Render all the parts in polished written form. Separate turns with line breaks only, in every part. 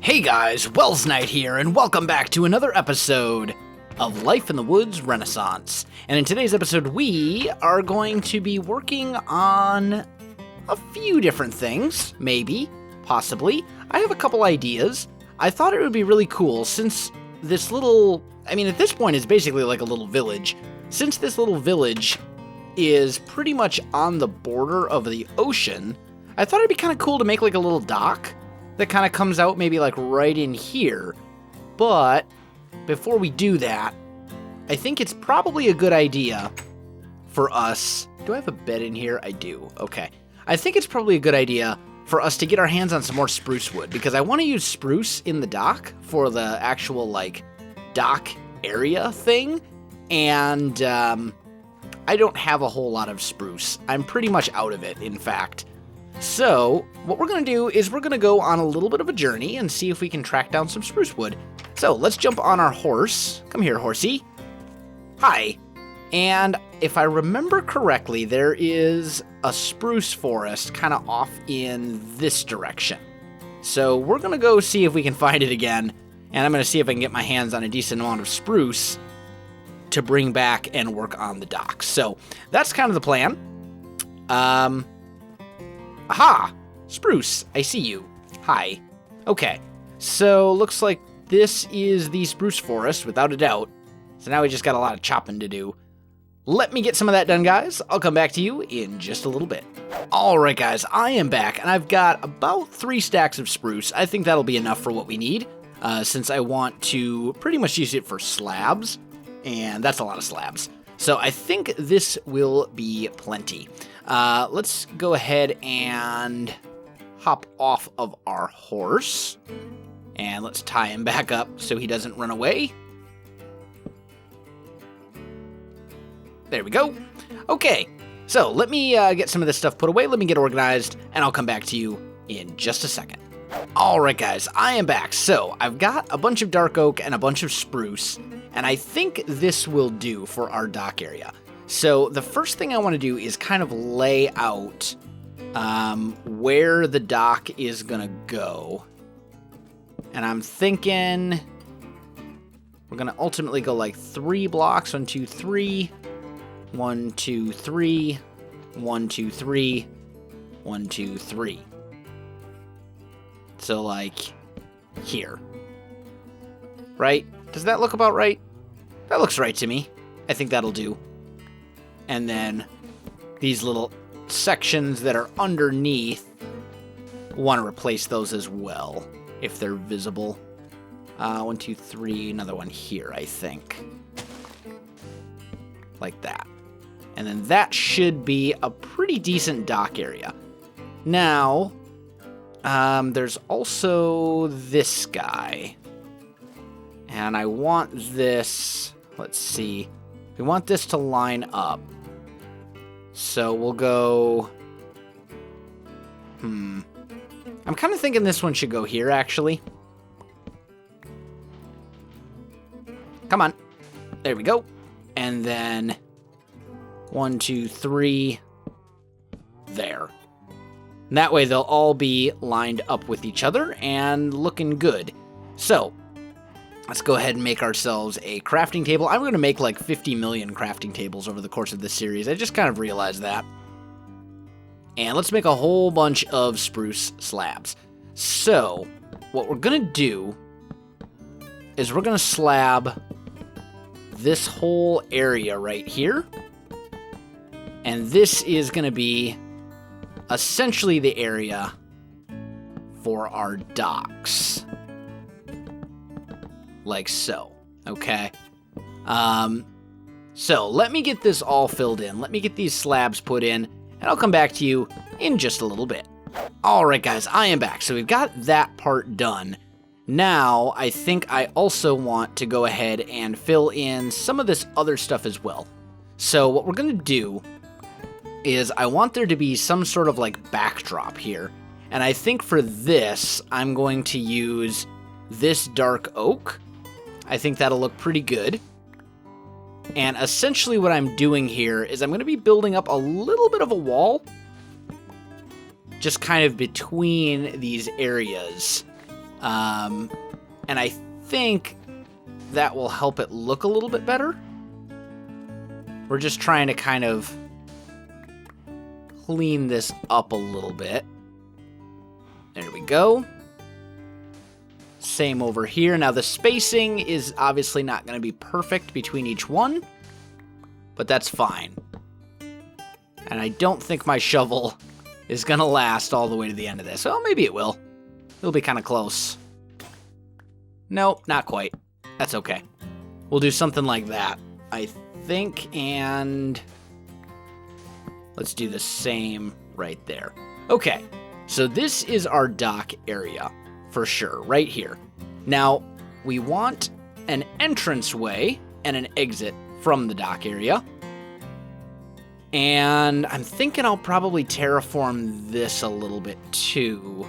Hey guys, Welsknight here, and welcome back to another episode of Life in the Woods Renaissance. And in today's episode, we are going to be working on a few different things, maybe, possibly. I have a couple ideas. I thought it would be really cool since this little, at this point it's basically like a little village. Since this little village is pretty much on the border of the ocean, I thought it'd be kind of cool to make like a little dock that kind of comes out maybe like right in here. But before we do that, I think it's probably a good idea for us... Do I have a bed in here? I do. Okay. I think it's probably a good idea for us to get our hands on some more spruce wood, because I want to use spruce in the dock for the actual like dock area thing. And I don't have a whole lot of spruce. I'm pretty much out of it, in fact. So, what we're going to do is we're going to go on a little bit of a journey and see if we can track down some spruce wood. So, let's jump on our horse. Come here, horsey. Hi. And if I remember correctly, there is a spruce forest kind of off in this direction. So, we're going to go see if we can find it again, and I'm going to see if I can get my hands on a decent amount of spruce to bring back and work on the dock. So, that's kind of the plan. Aha! Spruce, I see you. Hi. Okay, so looks like this is the spruce forest, without a doubt. So now we just got a lot of chopping to do. Let me get some of that done, guys. I'll come back to you in just a little bit. Alright, guys, I am back, and I've got about 3 stacks of spruce. I think that'll be enough for what we need, since I want to pretty much use it for slabs, and that's a lot of slabs. So I think this will be plenty. Let's go ahead and hop off of our horse. And let's tie him back up so he doesn't run away. There we go. Okay, so let me get some of this stuff put away. Let me get organized, and I'll come back to you in just a second. Alright guys, I am back. So, I've got a bunch of dark oak and a bunch of spruce, and I think this will do for our dock area. So, the first thing I want to do is kind of lay out where the dock is going to go. And I'm thinking we're going to ultimately go like 3 blocks. 1, 2, 3. 1, 2, 3. 1, 2, 3. 1, 2, 3. So, like, here. Right? Does that look about right? That looks right to me. I think that'll do. And then these little sections that are underneath, want to replace those as well, if they're visible. 1, 2, 3, another one here, I think. Like that. And then that should be a pretty decent dock area. Now... there's also this guy. And I want this... Let's see. We want this to line up. So we'll go... I'm kind of thinking this one should go here, actually. Come on. There we go. And then... 1, 2, 3... There. And that way they'll all be lined up with each other and looking good. So, let's go ahead and make ourselves a crafting table. I'm going to make like 50 million crafting tables over the course of this series. I just kind of realized that. And let's make a whole bunch of spruce slabs. So, what we're going to do is we're going to slab this whole area right here. And this is going to be essentially the area for our docks. Like so. Okay. So let me get this all filled in. Let me get these slabs put in, and I'll come back to you in just a little bit. Alright guys, I am back. So we've got that part done. Now, I think I also want to go ahead and fill in some of this other stuff as well. So what we're going to do is I want there to be some sort of like backdrop here. And I think for this, I'm going to use this dark oak. I think that'll look pretty good. And essentially what I'm doing here is I'm going to be building up a little bit of a wall just kind of between these areas. And I think that will help it look a little bit better. We're just trying to kind of clean this up a little bit. There we go. Same over here. Now the spacing is obviously not going to be perfect between each one, but that's fine. And I don't think my shovel is going to last all the way to the end of this. Well, maybe it will. It'll be kind of close. Nope, not quite. That's okay. We'll do something like that, I think, and let's do the same right there. Okay, so this is our dock area for sure, right here. Now, we want an entranceway and an exit from the dock area. And I'm thinking I'll probably terraform this a little bit too.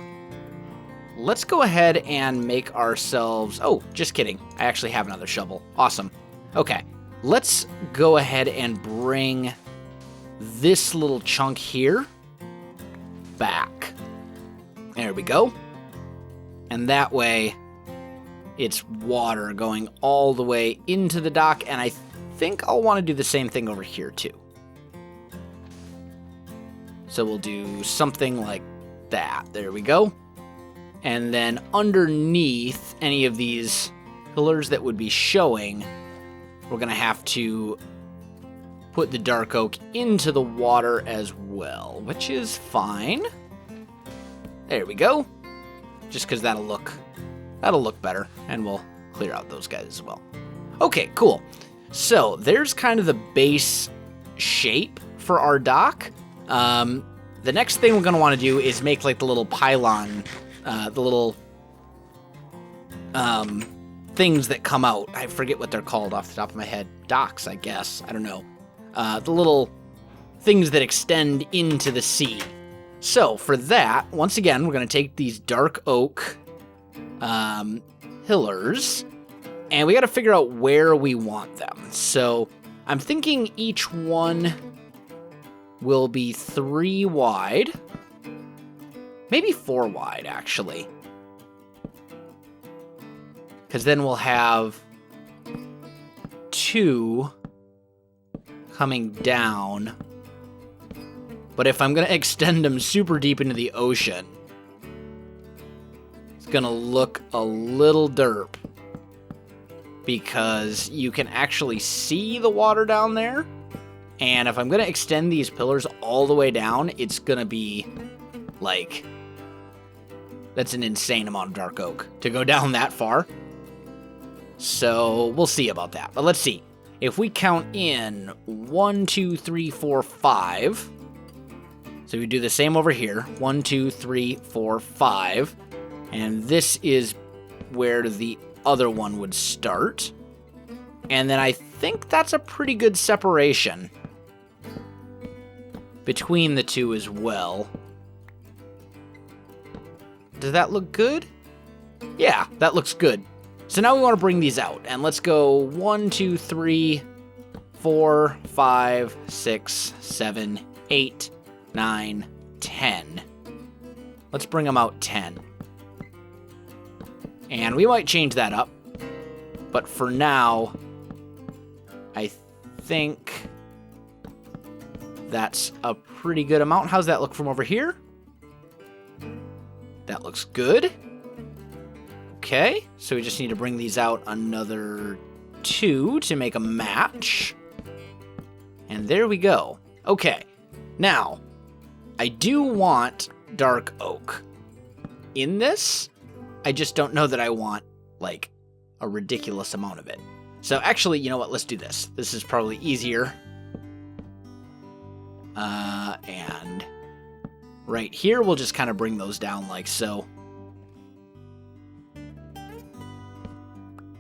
Let's go ahead and make ourselves... Oh, just kidding. I actually have another shovel. Awesome. Okay, let's go ahead and bring this little chunk here back. There we go. And that way, it's water going all the way into the dock. And I think I'll want to do the same thing over here too. So we'll do something like that. There we go. And then underneath any of these pillars that would be showing, we're going to have to put the dark oak into the water as well, which is fine. There we go. Just because that'll look better, and we'll clear out those guys as well. Okay, cool. So there's kind of the base shape for our dock. The next thing we're going to want to do is make like the little pylon, the little things that come out. I forget what they're called off the top of my head. Docks, I guess. I don't know. The little things that extend into the sea. So for that, once again, we're going to take these dark oak pillars, and we got to figure out where we want them. So I'm thinking each one will be 3 wide, maybe 4 wide, actually. Because then we'll have 2 coming down. But if I'm going to extend them super deep into the ocean, it's going to look a little derp. Because you can actually see the water down there. And if I'm going to extend these pillars all the way down, it's going to be, like, that's an insane amount of dark oak to go down that far. So we'll see about that. But let's see. If we count in 1, 2, 3, 4, 5. So we do the same over here. 1, 2, 3, 4, 5. And this is where the other one would start. And then I think that's a pretty good separation between the two as well. Does that look good? Yeah, that looks good. So now we want to bring these out. And let's go 1, 2, 3, 4, 5, 6, 7, 8, 9, 10. Let's bring them out 10. And we might change that up. But for now, I think that's a pretty good amount. How's that look from over here? That looks good. Okay, so we just need to bring these out another 2 to make a match. And there we go. Okay, now, I do want dark oak in this. I just don't know that I want, like, a ridiculous amount of it. So actually, you know what? Let's do this. This is probably easier. And right here, we'll just kind of bring those down like so.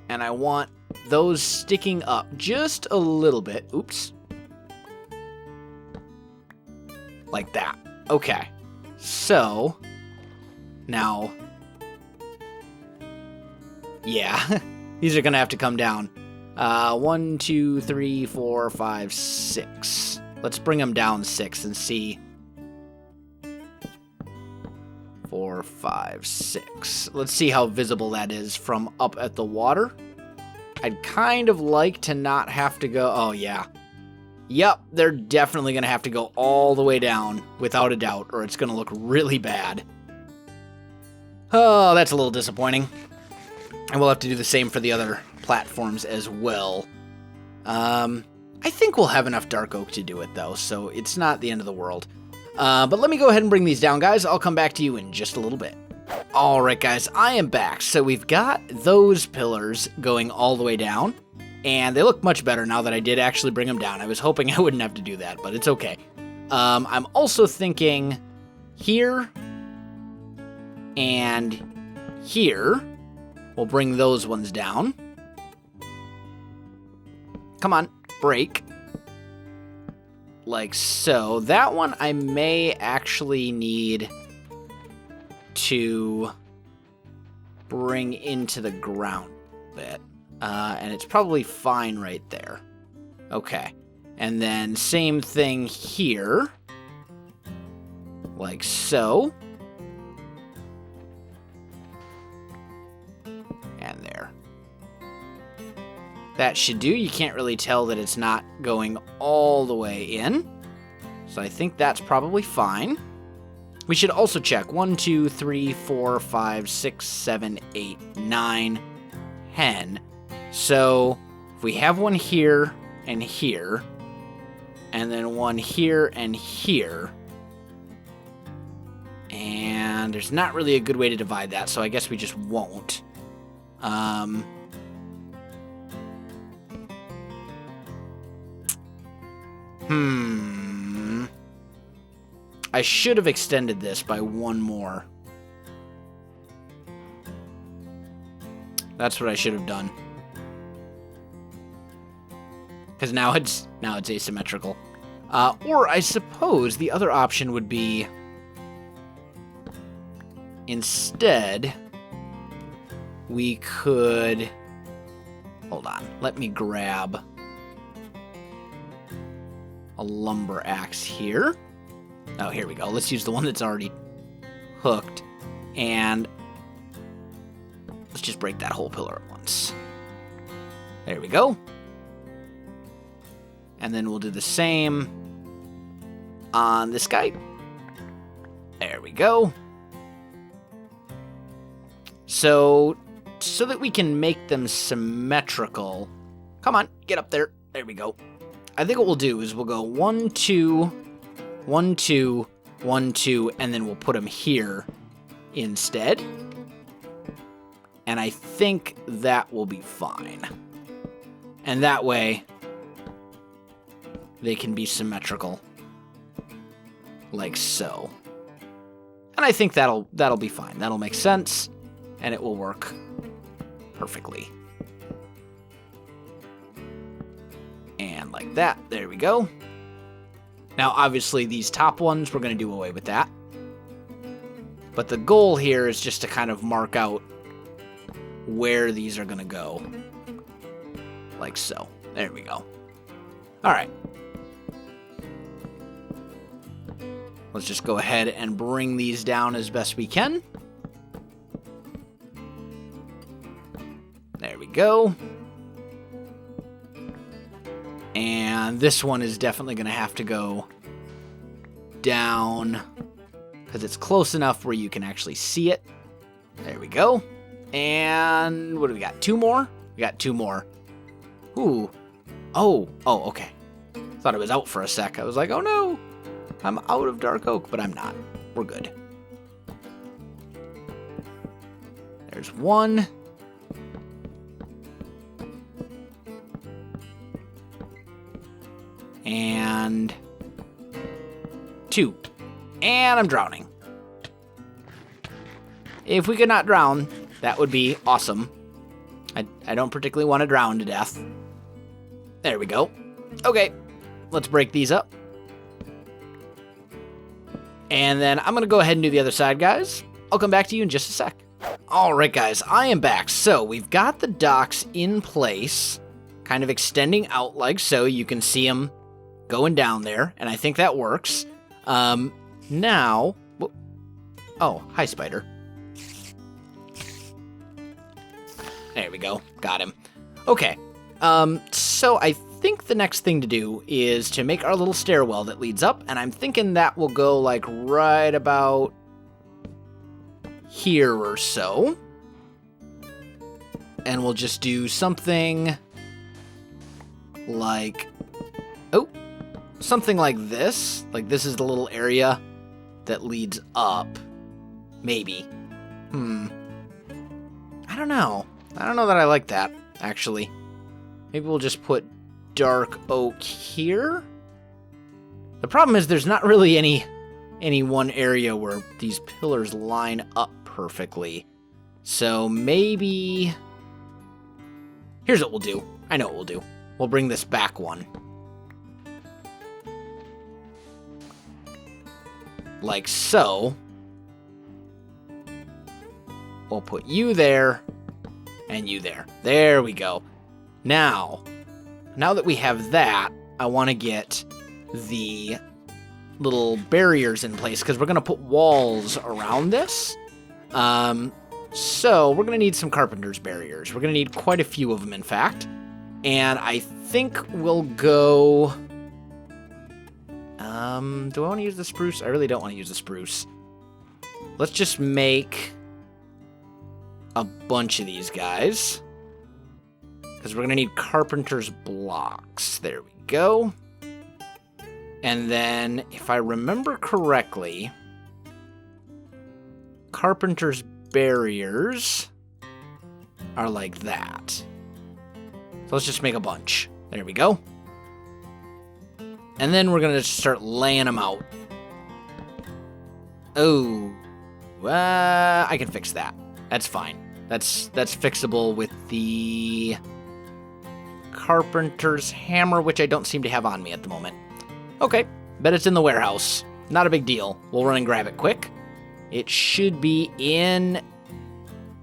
And I want those sticking up just a little bit. Oops. Like that. Okay. So, now, yeah, these are going to have to come down. 1, 2, 3, 4, 5, 6. Let's bring them down 6 and see. 4, 5, 6. Let's see how visible that is from up at the water. I'd kind of like to not have to go... Oh, yeah. Yep, they're definitely going to have to go all the way down, without a doubt, or it's going to look really bad. Oh, that's a little disappointing. And we'll have to do the same for the other platforms as well. I think we'll have enough dark oak to do it, though, so it's not the end of the world. But let me go ahead and bring these down, guys. I'll come back to you in just a little bit. Alright, guys, I am back. So we've got those pillars going all the way down, and they look much better now that I did actually bring them down. I was hoping I wouldn't have to do that, but it's okay. I'm also thinking here and here. We'll bring those ones down. Come on, break. Like so. That one I may actually need to bring into the ground a bit. And it's probably fine right there. Okay. And then same thing here. Like so. And there. That should do. You can't really tell that it's not going all the way in. So I think that's probably fine. We should also check 1, 2, 3, 4, 5, 6, 7, 8, 9, 10. So if we have one here and here, and then one here and here, and there's not really a good way to divide that, so I guess we just won't. I should have extended this by one more. That's what I should have done. Because now it's asymmetrical. Or I suppose the other option would be instead we could... Hold on. Let me grab a lumber axe here. Oh, here we go. Let's use the one that's already hooked. And let's just break that whole pillar at once. There we go. And then we'll do the same on this guy. There we go. So that we can make them symmetrical. Come on, get up there. There we go. I think what we'll do is we'll go 1, 2, 1, 2, 1, 2, and then we'll put them here instead. And I think that will be fine. And that way, they can be symmetrical. Like so. And I think that'll be fine. That'll make sense, and it will work perfectly. And like that. There we go. Now, obviously, these top ones, we're going to do away with that. But the goal here is just to kind of mark out where these are going to go. Like so. There we go. All right. Let's just go ahead and bring these down as best we can. There we go. And this one is definitely going to have to go down because it's close enough where you can actually see it. There we go. And what do we got? 2 more? We got 2 more. Ooh. Oh, okay. Thought it was out for a sec. I was like, oh no, I'm out of dark oak, but I'm not. We're good. There's 1. And 2. And I'm drowning. If we could not drown, that would be awesome. I don't particularly want to drown to death. There we go. Okay, let's break these up. And then I'm going to go ahead and do the other side, guys. I'll come back to you in just a sec. Alright, guys, I am back. So we've got the docks in place, kind of extending out like so. You can see them going down there, and I think that works. Now, Oh, hi, spider. There we go. Got him. Okay. So I think the next thing to do is to make our little stairwell that leads up, and I'm thinking that will go, like, right about here or so. And we'll just do something like... Oh! Something like this. Like, this is the little area that leads up. Maybe. I don't know. I don't know that I like that, actually. Maybe we'll just put dark oak here. The problem is there's not really any one area where these pillars line up perfectly. So maybe... Here's what we'll do. I know what we'll do. We'll bring this back one. Like so. We'll put you there, and you there. There we go. Now that we have that, I want to get the little barriers in place, because we're going to put walls around this. So we're going to need some carpenter's barriers. We're going to need quite a few of them, in fact. And I think we'll go... do I want to use the spruce? I really don't want to use the spruce. Let's just make a bunch of these guys, because we're going to need carpenter's blocks. There we go. And then, if I remember correctly, carpenter's barriers are like that. So let's just make a bunch. There we go. And then we're going to start laying them out. Oh, I can fix that. That's fine. That's fixable with the carpenter's hammer, which I don't seem to have on me at the moment. Okay, bet it's in the warehouse. Not a big deal. We'll run and grab it quick. It should be in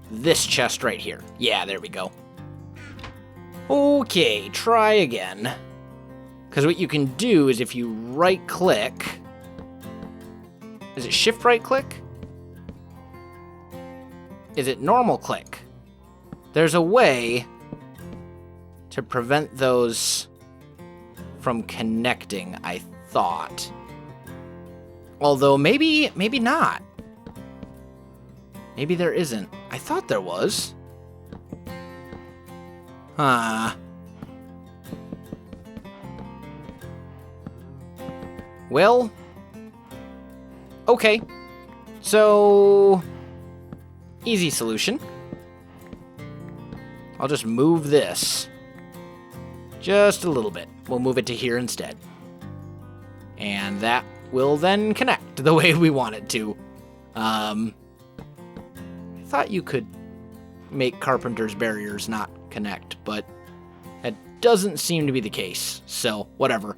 this chest right here. Yeah, there we go. Okay, try again. Because what you can do is if you right-click... Is it shift right-click? Is it normal click? There's a way to prevent those from connecting, I thought. Although maybe not. Maybe there isn't. I thought there was. Huh. Well, okay. So, easy solution. I'll just move this. Just a little bit. We'll move it to here instead. And that will then connect the way we want it to. I thought you could make carpenter's barriers not connect, but that doesn't seem to be the case. So, whatever.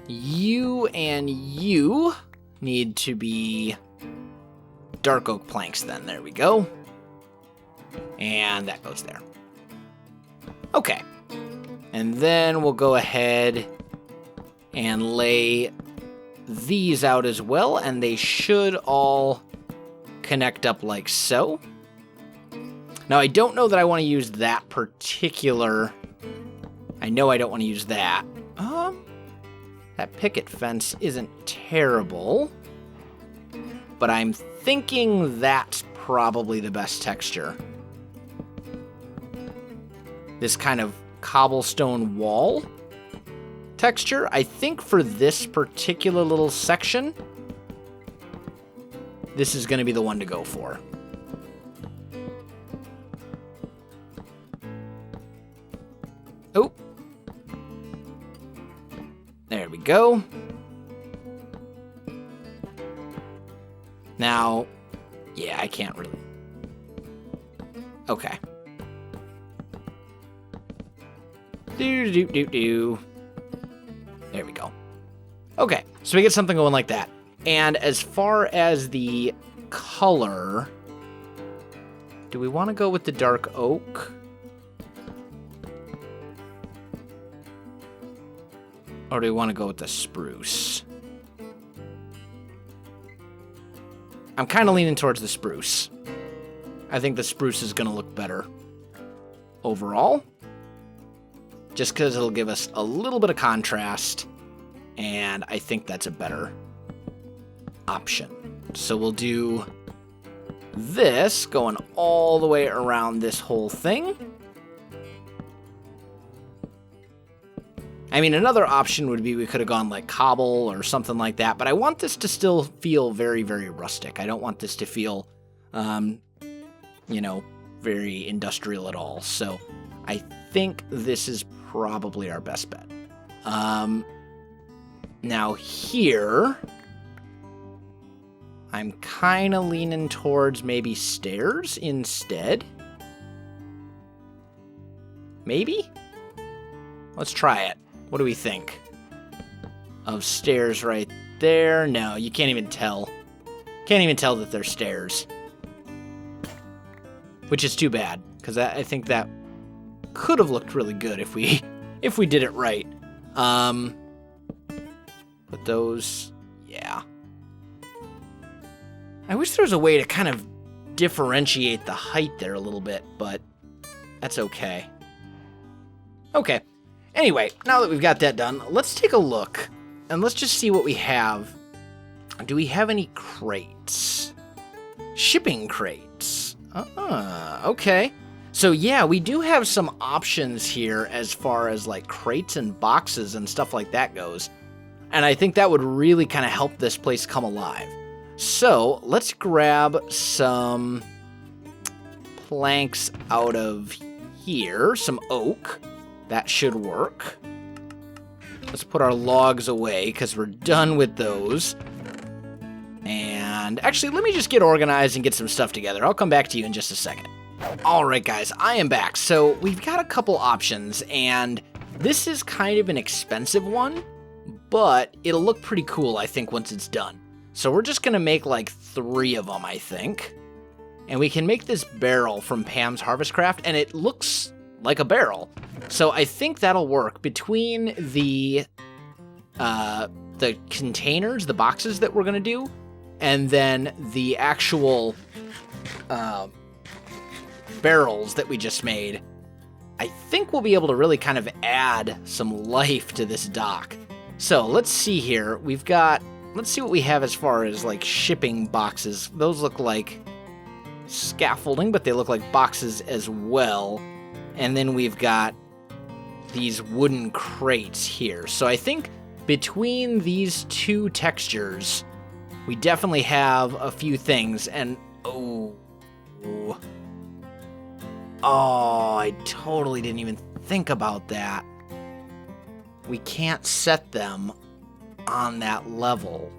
You and you need to be dark oak planks then. There we go. And that goes there. Okay. And then we'll go ahead and lay these out as well, and they should all connect up like so. Now, I don't know that I want to use that particular... I know I don't want to use that. That picket fence isn't terrible, but I'm thinking that's probably the best texture. This kind of cobblestone wall texture, I think for this particular little section, this is going to be the one to go for. Oh. There we go. Now, yeah, I can't really. Okay. Do. There we go. Okay, so we get something going like that. And as far as the color, do we want to go with the dark oak? Or do we want to go with the spruce? I'm kind of leaning towards the spruce. I think the spruce is going to look better overall. Just because it'll give us a little bit of contrast. And I think that's a better option. So we'll do this going all the way around this whole thing. I mean, another option would be we could have gone like cobble or something like that, but I want this to still feel very, very rustic. I don't want this to feel, you know, very industrial at all. So I think this is probably our best bet. Now here, I'm kind of leaning towards maybe stairs instead. Maybe? Let's try it. What do we think? Of stairs right there? No, you can't even tell. Can't even tell that they're stairs. Which is too bad, because I think that could have looked really good if we did it right. But those, yeah. I wish there was a way to kind of differentiate the height there a little bit, but that's okay. Okay. Anyway, now that we've got that done, let's take a look, and let's just see what we have. Do we have any crates? Shipping crates. Okay. So yeah, we do have some options here as far as like crates and boxes and stuff like that goes. And I think that would really kind of help this place come alive. So let's grab some planks out of here, some oak. That should work. Let's put our logs away because we're done with those. And actually, let me just get organized and get some stuff together. I'll come back to you in just a second. All right, guys, I am back. So we've got a couple options, and this is kind of an expensive one, but it'll look pretty cool, I think, once it's done. So we're just going to make like 3 of them, I think. And we can make this barrel from Pam's Harvest Craft, and it looks like a barrel. So I think that'll work between the containers, the boxes that we're going to do, and then the actual barrels that we just made. I think we'll be able to really kind of add some life to this dock. So let's see here. Let's see what we have as far as like shipping boxes. Those look like scaffolding, but they look like boxes as well. And then we've got these wooden crates here. So I think between these 2 textures, we definitely have a few things. And oh, I totally didn't even think about that. We can't set them on that level.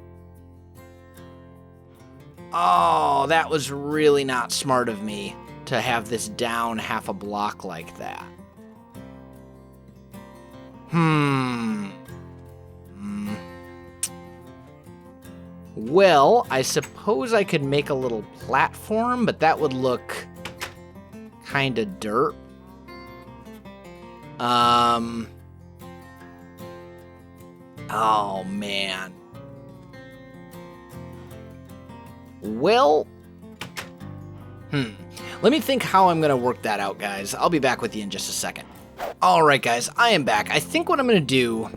Oh, that was really not smart of me to have this down half a block like that. Well, I suppose I could make a little platform, but that would look kind of dirt. Oh, man. Well, let me think how I'm going to work that out, guys. I'll be back with you in just a second. All right, guys, I am back. I think what I'm going to do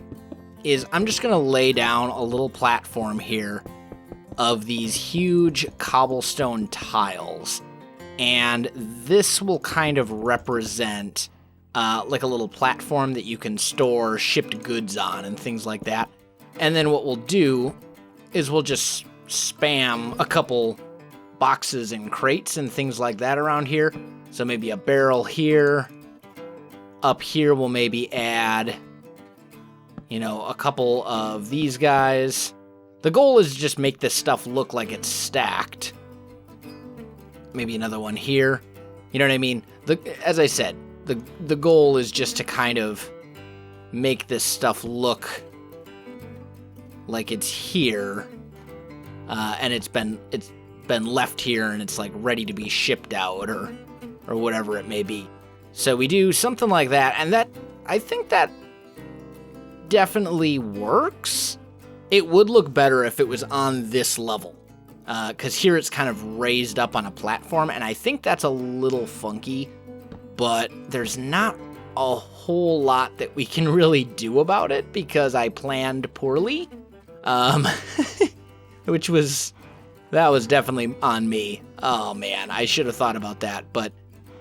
is I'm just going to lay down a little platform here of these huge cobblestone tiles. And this will kind of represent like a little platform that you can store shipped goods on and things like that. And then what we'll do is we'll just spam a couple boxes and crates and things like that around here. So maybe a barrel here. Up here we'll maybe add, a couple of these guys. The goal is to just make this stuff look like it's stacked. Maybe another one here. You know what I mean? As I said, the goal is just to kind of make this stuff look like it's here, and it's been left here, and it's like ready to be shipped out or whatever it may be. So we do something like that, and I think that definitely works. It would look better if it was on this level. because here it's kind of raised up on a platform, and I think that's a little funky, but there's not a whole lot that we can really do about it because I planned poorly, that was definitely on me. Oh man, I should have thought about that, but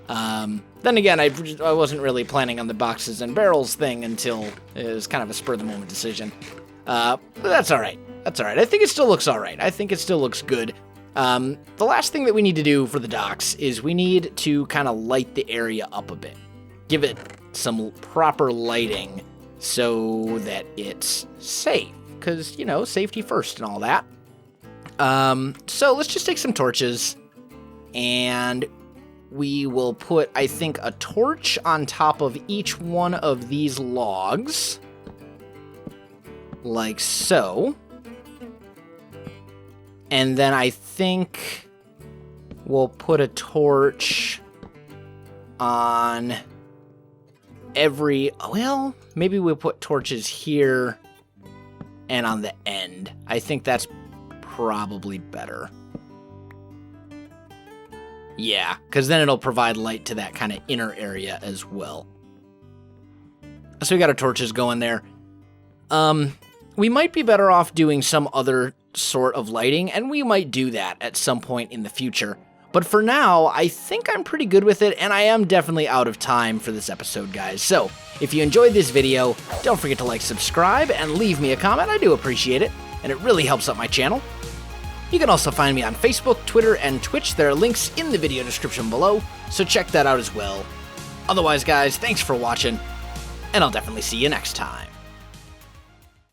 then again, I wasn't really planning on the boxes and barrels thing until it was kind of a spur-of-the-moment decision. But that's all right. That's all right. I think it still looks all right. I think it still looks good. The last thing that we need to do for the docks is we need to kind of light the area up a bit. Give it some proper lighting so that it's safe. Because, you know, safety first and all that. So let's just take some torches. And we will put, I think, a torch on top of each one of these logs. Like so. And then I think we'll put a torch on well, maybe we'll put torches here and on the end. I think that's probably better. Yeah, because then it'll provide light to that kind of inner area as well. So we got our torches going there. We might be better off doing some other sort of lighting, and we might do that at some point in the future. But for now, I think I'm pretty good with it, and I am definitely out of time for this episode, guys. So, if you enjoyed this video, don't forget to like, subscribe, and leave me a comment. I do appreciate it, and it really helps out my channel. You can also find me on Facebook, Twitter, and Twitch. There are links in the video description below, so check that out as well. Otherwise, guys, thanks for watching, and I'll definitely see you next time.